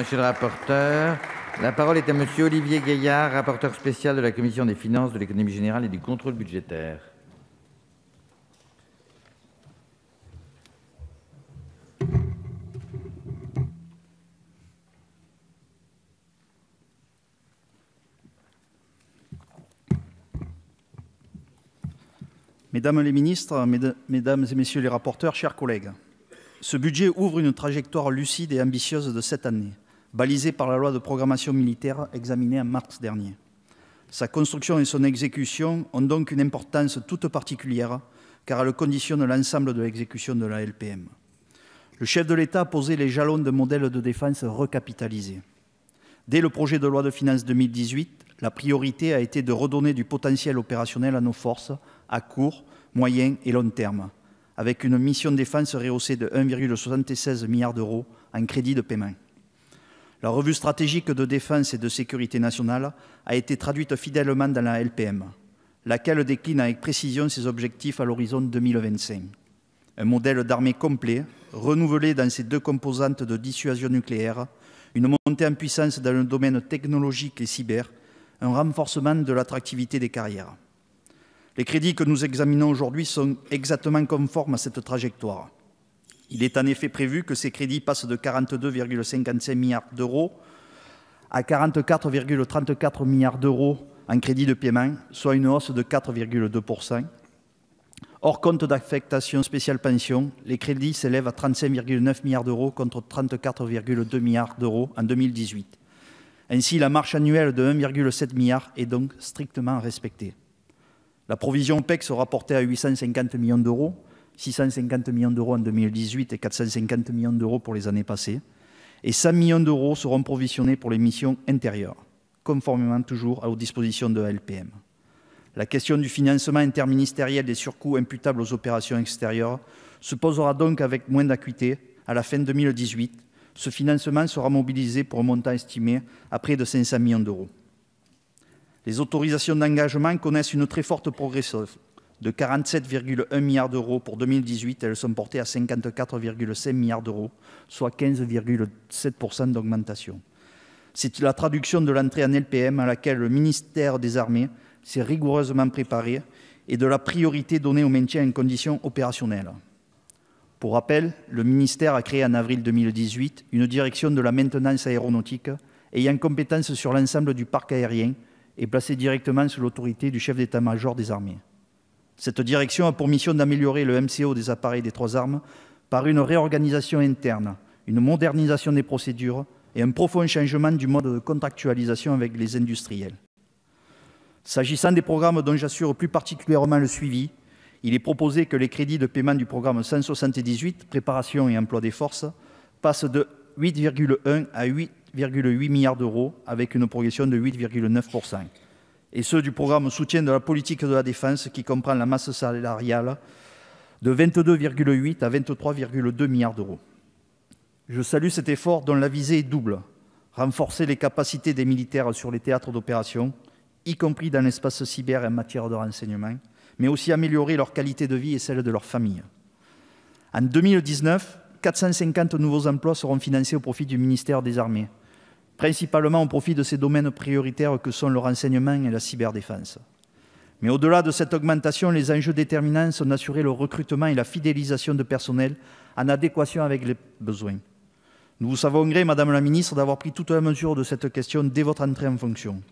monsieur le rapporteur. La parole est à monsieur Olivier Gaillard, rapporteur spécial de la Commission des finances, de l'économie générale et du contrôle budgétaire. Mesdames les ministres, mesdames et messieurs les rapporteurs, chers collègues, ce budget ouvre une trajectoire lucide et ambitieuse de cette année, balisée par la loi de programmation militaire examinée en mars dernier. Sa construction et son exécution ont donc une importance toute particulière, car elles conditionnent l'ensemble de l'exécution de la LPM. Le chef de l'État a posé les jalons de modèles de défense recapitalisés. Dès le projet de loi de finances 2018, la priorité a été de redonner du potentiel opérationnel à nos forces à court, moyen et long terme, avec une mission de défense rehaussée de 1,76 milliard d'euros en crédit de paiement. La revue stratégique de défense et de sécurité nationale a été traduite fidèlement dans la LPM, laquelle décline avec précision ses objectifs à l'horizon 2025. Un modèle d'armée complet, renouvelé dans ses deux composantes de dissuasion nucléaire, une montée en puissance dans le domaine technologique et cyber, un renforcement de l'attractivité des carrières. Les crédits que nous examinons aujourd'hui sont exactement conformes à cette trajectoire. Il est en effet prévu que ces crédits passent de 42,55 milliards d'euros à 44,34 milliards d'euros en crédit de paiement, soit une hausse de 4,2%. Hors compte d'affectation spéciale pension, les crédits s'élèvent à 35,9 milliards d'euros contre 34,2 milliards d'euros en 2018. Ainsi, la marche annuelle de 1,7 milliard est donc strictement respectée. La provision OPEX sera portée à 850 millions d'euros, 650 millions d'euros en 2018 et 450 millions d'euros pour les années passées. Et 100 millions d'euros seront provisionnés pour les missions intérieures, conformément toujours aux dispositions de la LPM. La question du financement interministériel des surcoûts imputables aux opérations extérieures se posera donc avec moins d'acuité à la fin 2018. Ce financement sera mobilisé pour un montant estimé à près de 500 millions d'euros. Les autorisations d'engagement connaissent une très forte progression de 47,1 milliards d'euros pour 2018. Elles sont portées à 54,5 milliards d'euros, soit 15,7% d'augmentation. C'est la traduction de l'entrée en LPM à laquelle le ministère des Armées s'est rigoureusement préparé et de la priorité donnée au maintien en conditions opérationnelles. Pour rappel, le ministère a créé en avril 2018 une direction de la maintenance aéronautique ayant compétence sur l'ensemble du parc aérien et placée directement sous l'autorité du chef d'état-major des armées. Cette direction a pour mission d'améliorer le MCO des appareils des trois armes par une réorganisation interne, une modernisation des procédures et un profond changement du mode de contractualisation avec les industriels. S'agissant des programmes dont j'assure plus particulièrement le suivi, il est proposé que les crédits de paiement du programme 178, Préparation et emploi des forces, passent de 8,1 à 8,8 milliards d'euros avec une progression de 8,9%. Et ceux du programme Soutien de la politique de la défense qui comprend la masse salariale de 22,8 à 23,2 milliards d'euros. Je salue cet effort dont la visée est double. Renforcer les capacités des militaires sur les théâtres d'opération, y compris dans l'espace cyber et en matière de renseignement, mais aussi améliorer leur qualité de vie et celle de leurs familles. En 2019, 450 nouveaux emplois seront financés au profit du ministère des Armées, principalement au profit de ces domaines prioritaires que sont le renseignement et la cyberdéfense. Mais au-delà de cette augmentation, les enjeux déterminants sont d'assurer le recrutement et la fidélisation de personnel en adéquation avec les besoins. Nous vous savons gré, Madame la Ministre, d'avoir pris toute la mesure de cette question dès votre entrée en fonction.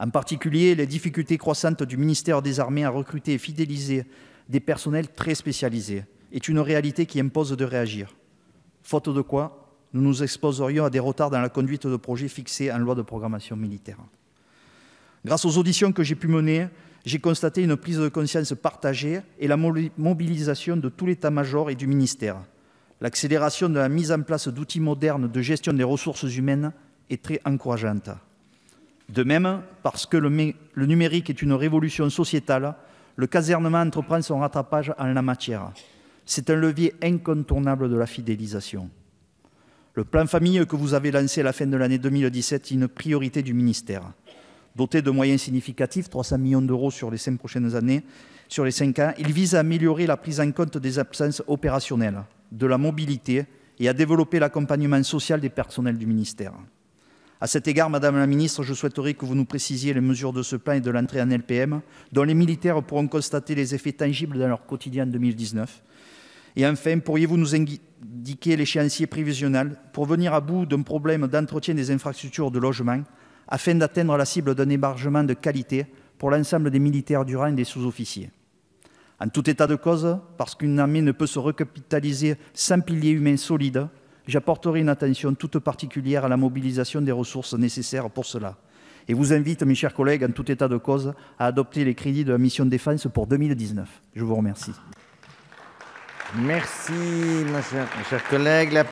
En particulier, les difficultés croissantes du ministère des Armées à recruter et fidéliser des personnels très spécialisés est une réalité qui impose de réagir. Faute de quoi, nous nous exposerions à des retards dans la conduite de projets fixés en loi de programmation militaire. Grâce aux auditions que j'ai pu mener, j'ai constaté une prise de conscience partagée et la mobilisation de tout l'état-major et du ministère. L'accélération de la mise en place d'outils modernes de gestion des ressources humaines est très encourageante. De même, parce que le numérique est une révolution sociétale, le casernement entreprend son rattrapage en la matière. C'est un levier incontournable de la fidélisation. Le plan famille que vous avez lancé à la fin de l'année 2017 est une priorité du ministère. Doté de moyens significatifs, 300 millions d'euros sur les 5 prochaines années, sur les 5 ans, il vise à améliorer la prise en compte des absences opérationnelles, de la mobilité et à développer l'accompagnement social des personnels du ministère. À cet égard, Madame la Ministre, je souhaiterais que vous nous précisiez les mesures de ce plan et de l'entrée en LPM, dont les militaires pourront constater les effets tangibles dans leur quotidien 2019. Et enfin, pourriez-vous nous indiquer l'échéancier prévisionnel pour venir à bout d'un problème d'entretien des infrastructures de logement, afin d'atteindre la cible d'un hébergement de qualité pour l'ensemble des militaires du rang et des sous-officiers? En tout état de cause, parce qu'une armée ne peut se recapitaliser sans pilier humain solide, j'apporterai une attention toute particulière à la mobilisation des ressources nécessaires pour cela. Et vous invite, mes chers collègues, en tout état de cause, à adopter les crédits de la mission défense pour 2019. Je vous remercie. Merci, mes chers collègues.